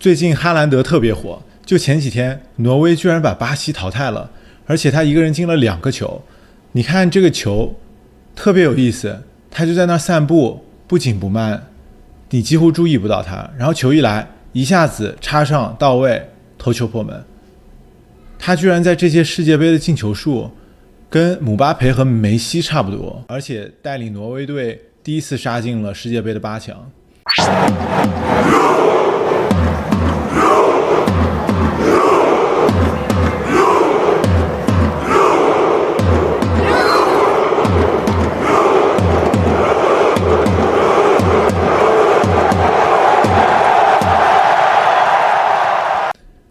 最近哈兰德特别火，就前几天挪威居然把巴西淘汰了，而且他一个人进了2个球。你看这个球特别有意思，他就在那散步，不紧不慢，你几乎注意不到他，然后球一来一下子插上到位，头球破门。他居然在这届世界杯的进球数跟姆巴佩和梅西差不多，而且带领挪威队第一次杀进了世界杯的8强。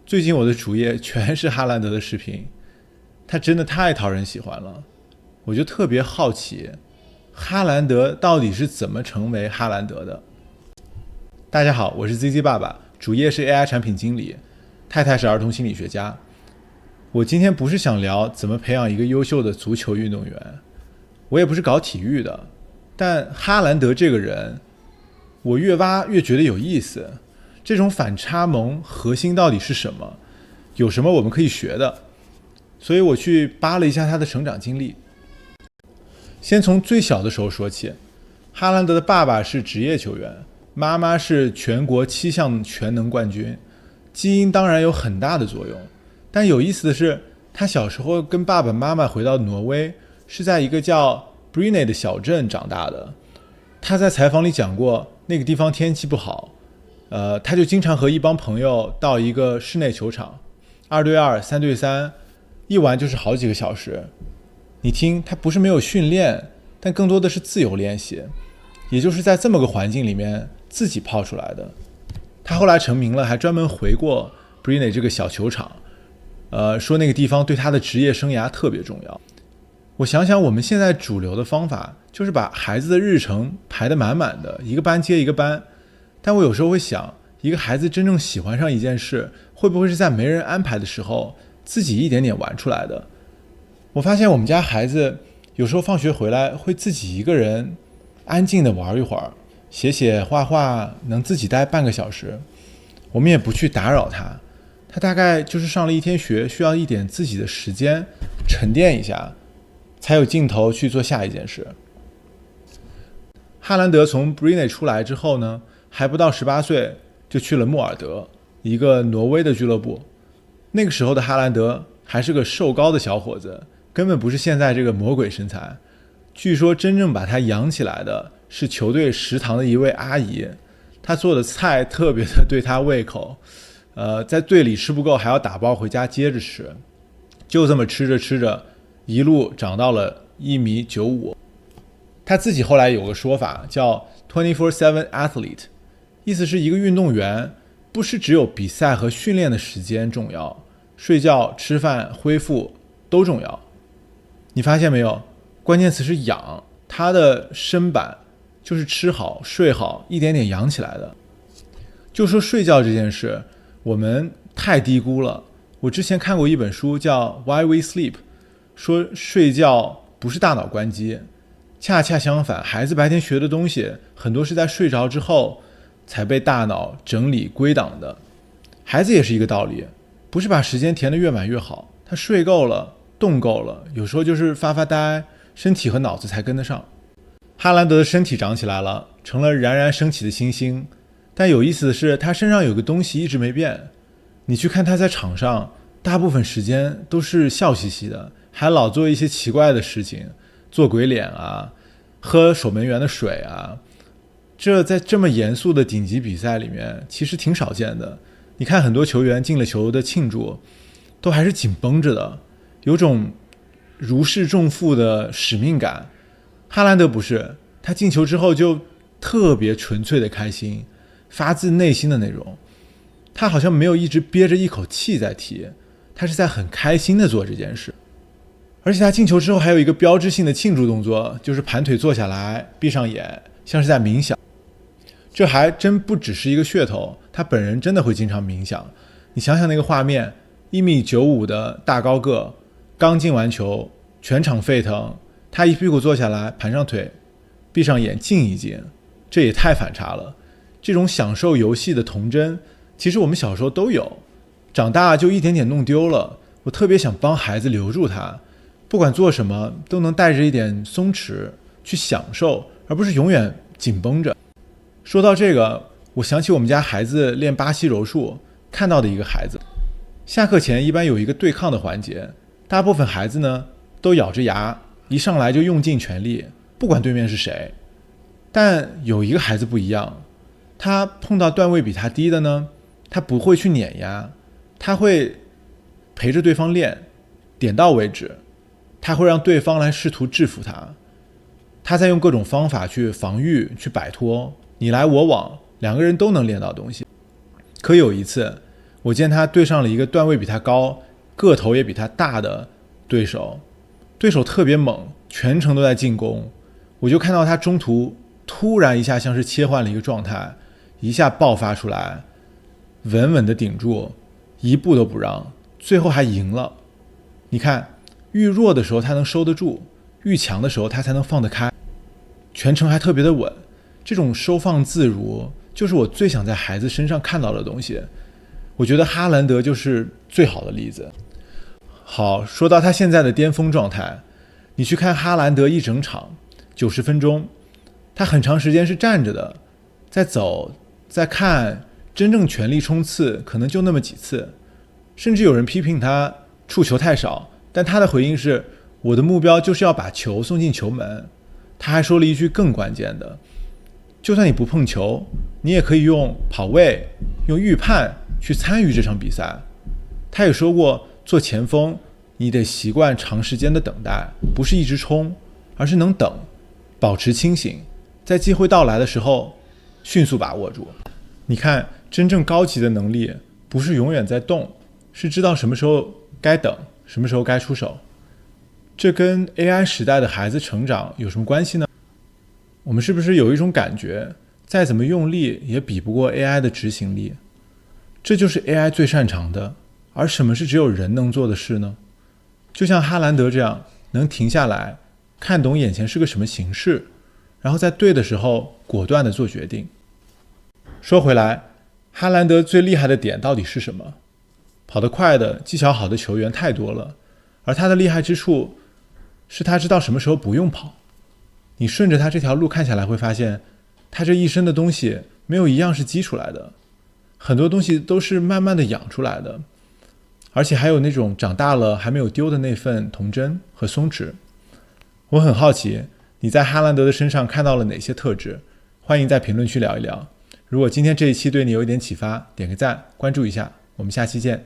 最近我的主页全是哈兰德的视频，他真的太讨人喜欢了，我就特别好奇，哈兰德到底是怎么成为哈兰德的？大家好，我是 ZZ 爸爸，主业是 AI 产品经理，太太是儿童心理学家。我今天不是想聊怎么培养一个优秀的足球运动员，我也不是搞体育的，但哈兰德这个人，我越挖越觉得有意思。这种反差萌核心到底是什么？有什么我们可以学的？所以我去扒了一下他的成长经历。先从最小的时候说起，哈兰德的爸爸是职业球员，妈妈是全国7项全能冠军，基因当然有很大的作用。但有意思的是，他小时候跟爸爸妈妈回到挪威，是在一个叫 Bryne 的小镇长大的。他在采访里讲过，那个地方天气不好。他就经常和一帮朋友到一个室内球场，2对2、3对3，一玩就是好几个小时。你听，他不是没有训练，但更多的是自由练习，也就是在这么个环境里面自己泡出来的。他后来成名了，还专门回过 Bryne 这个小球场，说那个地方对他的职业生涯特别重要。我想想，我们现在主流的方法就是把孩子的日程排得满满的，一个班接一个班。但我有时候会想，一个孩子真正喜欢上一件事，会不会是在没人安排的时候自己一点点玩出来的？我发现我们家孩子有时候放学回来会自己一个人安静的玩一会儿，写写画画，能自己待半个小时，我们也不去打扰他。他大概就是上了一天学，需要一点自己的时间沉淀一下，才有劲头去做下一件事。哈兰德从 Bryne 出来之后呢，还不到18岁就去了莫尔德，一个挪威的俱乐部。那个时候的哈兰德还是个瘦高的小伙子，根本不是现在这个魔鬼身材。据说真正把他养起来的是球队食堂的一位阿姨，她做的菜特别的对他胃口，在队里吃不够还要打包回家接着吃。就这么吃着吃着，一路长到了1.95米。他自己后来有个说法叫 24/7 athlete，意思是一个运动员不是只有比赛和训练的时间重要，睡觉、吃饭、恢复都重要。你发现没有？关键词是养，他的身板就是吃好、睡好，一点点养起来的。就说睡觉这件事，我们太低估了。我之前看过一本书叫 Why We Sleep， 说睡觉不是大脑关机，恰恰相反，孩子白天学的东西很多是在睡着之后才被大脑整理归档的。孩子也是一个道理，不是把时间填得越满越好，他睡够了，动够了，有时候就是发发呆，身体和脑子才跟得上。哈兰德的身体长起来了，成了冉冉升起的星星。但有意思的是，他身上有个东西一直没变。你去看他在场上，大部分时间都是笑嘻嘻的，还老做一些奇怪的事情，做鬼脸啊，喝守门员的水啊。这在这么严肃的顶级比赛里面其实挺少见的。你看很多球员进了球的庆祝都还是紧绷着的，有种如释重负的使命感。哈兰德不是，他进球之后就特别纯粹的开心，发自内心的那种。他好像没有一直憋着一口气在踢，他是在很开心的做这件事。而且他进球之后还有一个标志性的庆祝动作，就是盘腿坐下来，闭上眼，像是在冥想。这还真不只是一个噱头，他本人真的会经常冥想。你想想那个画面，1.95米的大高个，刚进完球，全场沸腾，他一屁股坐下来，盘上腿，闭上眼静一静，这也太反差了。这种享受游戏的童真，其实我们小时候都有，长大就一点点弄丢了。我特别想帮孩子留住他，不管做什么都能带着一点松弛去享受，而不是永远紧绷着。说到这个，我想起我们家孩子练巴西柔术看到的一个孩子，下课前一般有一个对抗的环节，大部分孩子呢都咬着牙，一上来就用尽全力，不管对面是谁。但有一个孩子不一样，他碰到段位比他低的呢，他不会去碾压，他会陪着对方练，点到为止，他会让对方来试图制服他，他在用各种方法去防御，去摆脱，你来我往，两个人都能练到东西。可有一次，我见他对上了一个段位比他高，个头也比他大的对手，对手特别猛，全程都在进攻，我就看到他中途突然一下像是切换了一个状态，一下爆发出来，稳稳的顶住，一步都不让，最后还赢了。你看，愈弱的时候他能收得住，愈强的时候他才能放得开，全程还特别的稳。这种收放自如就是我最想在孩子身上看到的东西。我觉得哈兰德就是最好的例子。好，说到他现在的巅峰状态，你去看哈兰德一整场90分钟，他很长时间是站着的，在走，在看，真正全力冲刺可能就那么几次，甚至有人批评他触球太少，但他的回应是，我的目标就是要把球送进球门。他还说了一句更关键的，就算你不碰球，你也可以用跑位，用预判去参与这场比赛。他也说过，做前锋你得习惯长时间的等待，不是一直冲，而是能等，保持清醒，在机会到来的时候迅速把握住。你看，真正高级的能力不是永远在动，是知道什么时候该等，什么时候该出手。这跟 AI 时代的孩子成长有什么关系呢？我们是不是有一种感觉，再怎么用力也比不过 AI 的执行力？这就是 AI 最擅长的，而什么是只有人能做的事呢？就像哈兰德这样，能停下来，看懂眼前是个什么形势，然后在对的时候果断地做决定。说回来，哈兰德最厉害的点到底是什么？跑得快的、技巧好的球员太多了，而他的厉害之处是他知道什么时候不用跑。你顺着他这条路看下来会发现，他这一身的东西没有一样是积出来的，很多东西都是慢慢的养出来的，而且还有那种长大了还没有丢的那份童真和松弛。我很好奇，你在哈兰德的身上看到了哪些特质？欢迎在评论区聊一聊。如果今天这一期对你有一点启发，点个赞，关注一下，我们下期见。